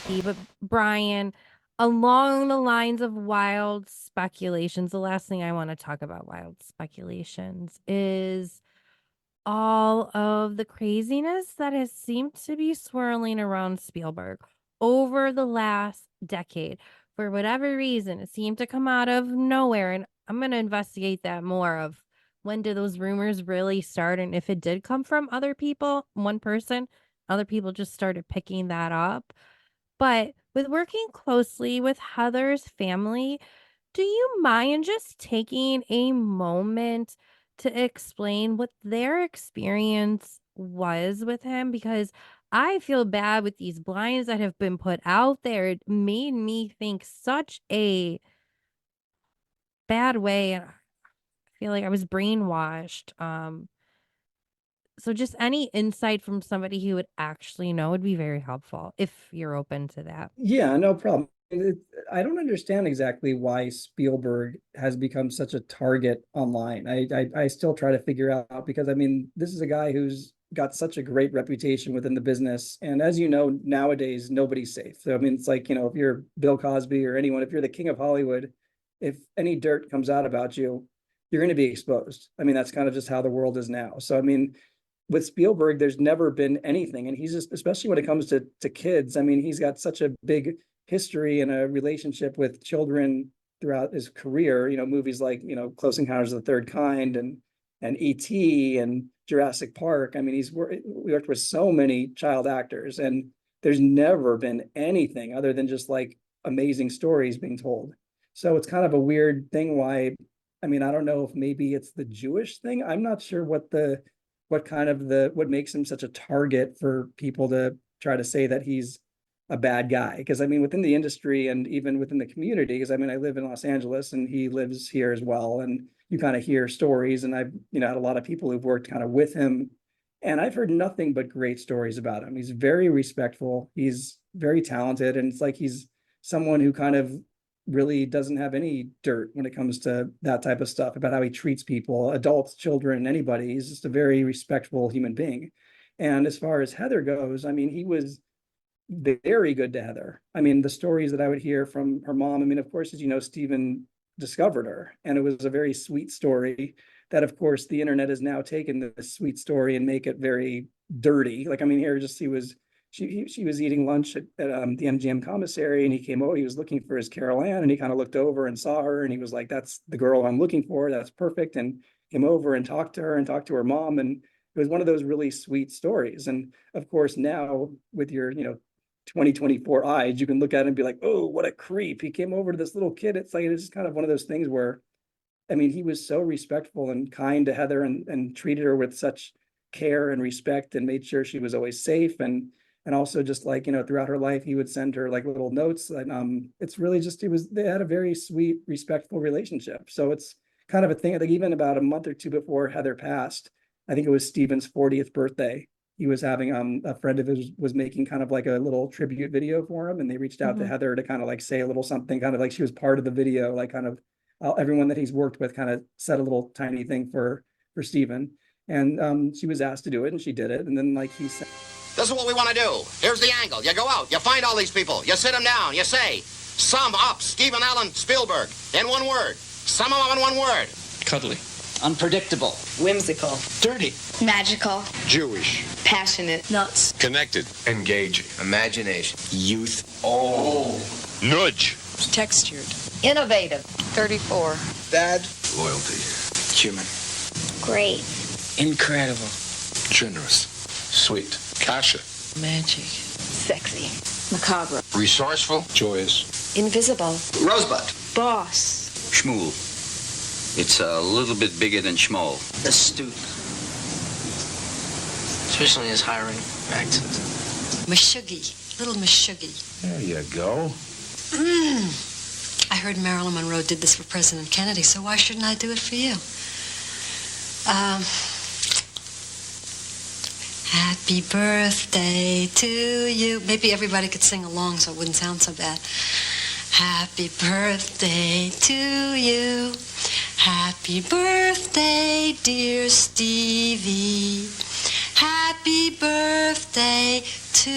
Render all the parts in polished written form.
But Brian, along the lines of wild speculations, the last thing I want to talk about wild speculations is all of the craziness that has seemed to be swirling around Spielberg over the last decade. For whatever reason, it seemed to come out of nowhere. And I'm going to investigate that more of when did those rumors really start? And if it did come from other people, one person, other people just started picking that up. But with working closely with Heather's family, do you mind just taking a moment to explain what their experience was with him? Because I feel bad with these blinds that have been put out there. It made me think such a bad way. And I feel like I was brainwashed. So just any insight from somebody who would actually know would be very helpful if you're open to that. Yeah, no problem. I don't understand exactly why Spielberg has become such a target online. I still try to figure out because I mean, this is a guy who's got such a great reputation within the business. And as you know, nowadays nobody's safe. So I mean, it's like, if you're Bill Cosby or anyone, if you're the king of Hollywood, if any dirt comes out about you, you're going to be exposed. I mean, that's kind of just how the world is now. So I mean, with Spielberg, there's never been anything. And he's just, especially when it comes to kids, I mean, he's got such a big history and a relationship with children throughout his career, movies like, Close Encounters of the Third Kind and E.T. and Jurassic Park. I mean, we worked with so many child actors, and there's never been anything other than just like amazing stories being told. So it's kind of a weird thing why, I mean, I don't know if maybe it's the Jewish thing. I'm not sure what makes him such a target for people to try to say that he's a bad guy. Because I mean, within the industry and even within the community, because I mean, I live in Los Angeles and he lives here as well. And you kind of hear stories, and I've, had a lot of people who've worked kind of with him. And I've heard nothing but great stories about him. He's very respectful. He's very talented. And it's like he's someone who kind of really doesn't have any dirt when it comes to that type of stuff about how he treats people, adults, children, anybody. He's just a very respectful human being. And as far as Heather goes, I mean, he was very good to Heather. I mean, the stories that I would hear from her mom, I mean, of course, as you know, Stephen discovered her, and it was a very sweet story that, of course, the internet has now taken this sweet story and make it very dirty. Like, I mean, here just she was eating lunch at the MGM commissary, and he came over. He was looking for his Carol Ann, and he kind of looked over and saw her, and he was like, "That's the girl I'm looking for. That's perfect." And came over and talked to her and talked to her mom, and it was one of those really sweet stories. And of course, now with your 2024 eyes, you can look at it and be like, "Oh, what a creep! He came over to this little kid." It's like it's just kind of one of those things where, I mean, he was so respectful and kind to Heather, and treated her with such care and respect, and made sure she was always safe. And also just like, throughout her life, he would send her like little notes. And it's really just, they had a very sweet, respectful relationship. So it's kind of a thing. I think even about a month or two before Heather passed, I think it was Stephen's 40th birthday. He was having a friend of his was making kind of like a little tribute video for him. And they reached out to Heather to kind of like say a little something, kind of like she was part of the video, like kind of everyone that he's worked with kind of said a little tiny thing for Stephen. And she was asked to do it, and she did it. And then like he said, "This is what we want to do. Here's the angle. You go out, you find all these people, you sit them down, you say, sum up Stephen Allen Spielberg in one word. Sum them up in one word. Cuddly. Unpredictable. Whimsical. Dirty. Magical. Jewish. Passionate. Nuts. Connected. Engaging. Imagination. Youth. Oh. Nudge. Textured. Innovative. 34. Dad. Loyalty. Human. Great. Incredible. Generous. Sweet. Kasha. Magic. Sexy. Macabre. Resourceful. Joyous. Invisible. Rosebud. Boss. Schmool. It's a little bit bigger than schmoll. Astute. Especially in his hiring accent. Mashuggy. Little Mashuggy. There you go. I heard Marilyn Monroe did this for President Kennedy, so why shouldn't I do it for you? Happy birthday to you. Maybe everybody could sing along so it wouldn't sound so bad. Happy birthday to you. Happy birthday, dear Stevie. Happy birthday to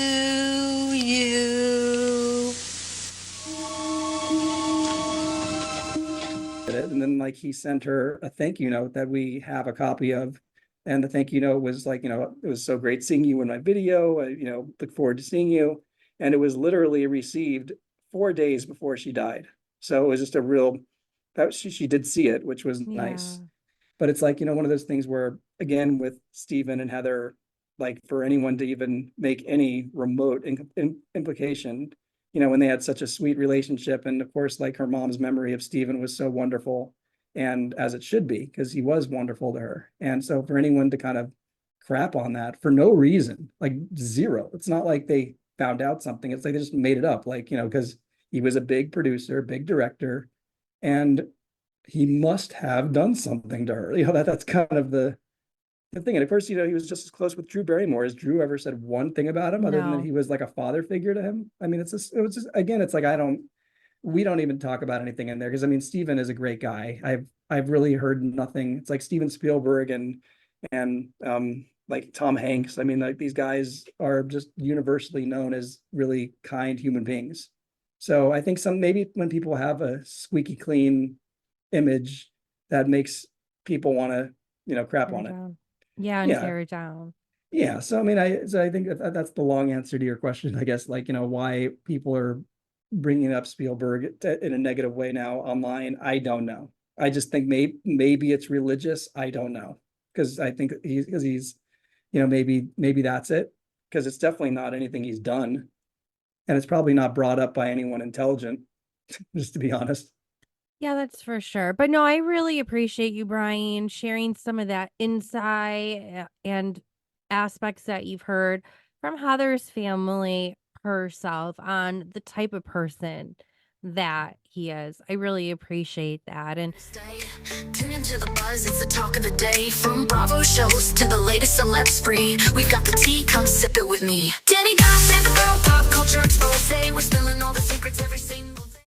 you. like he sent her a thank you note that we have a copy of. And the thank you note was like, it was so great seeing you in my video. Look forward to seeing you. And it was literally received 4 days before she died. So it was just a real, that she did see it, which was nice. But it's like, one of those things where, again, with Stephen and Heather, like for anyone to even make any remote implication, when they had such a sweet relationship. And of course, like her mom's memory of Stephen was so wonderful, and as it should be, because he was wonderful to her. And so for anyone to kind of crap on that for no reason, like zero, it's not like they found out something. It's like they just made it up, like, because he was a big producer, big director, and he must have done something to her. That's kind of the thing. And of course, he was just as close with Drew Barrymore. Has Drew ever said one thing about him other than that he was like a father figure to him? I mean, it was just, again, it's like, we don't even talk about anything in there. Cause I mean, Steven is a great guy. I've really heard nothing. It's like Steven Spielberg and like Tom Hanks. I mean, like these guys are just universally known as really kind human beings. So I think maybe when people have a squeaky clean image, that makes people want to, crap on it. Yeah, and tear it down. Yeah. So I mean, I think that's the long answer to your question, I guess, like, why people are bringing up Spielberg in a negative way now online. I don't know. I just think maybe it's religious. I don't know. Because I think he's, maybe that's it. Because it's definitely not anything he's done. And it's probably not brought up by anyone intelligent, just to be honest. Yeah, that's for sure. But no, I really appreciate you, Brian, sharing some of that insight and aspects that you've heard from Heather's family herself on the type of person that he is. I really appreciate that. And tune into the buzz, it's the talk of the day. From Bravo shows to the latest celeb spree, we've got the tea, come sip it with me. Danny Goss and the girl, Pop Culture Exposé, we're spilling all the secrets.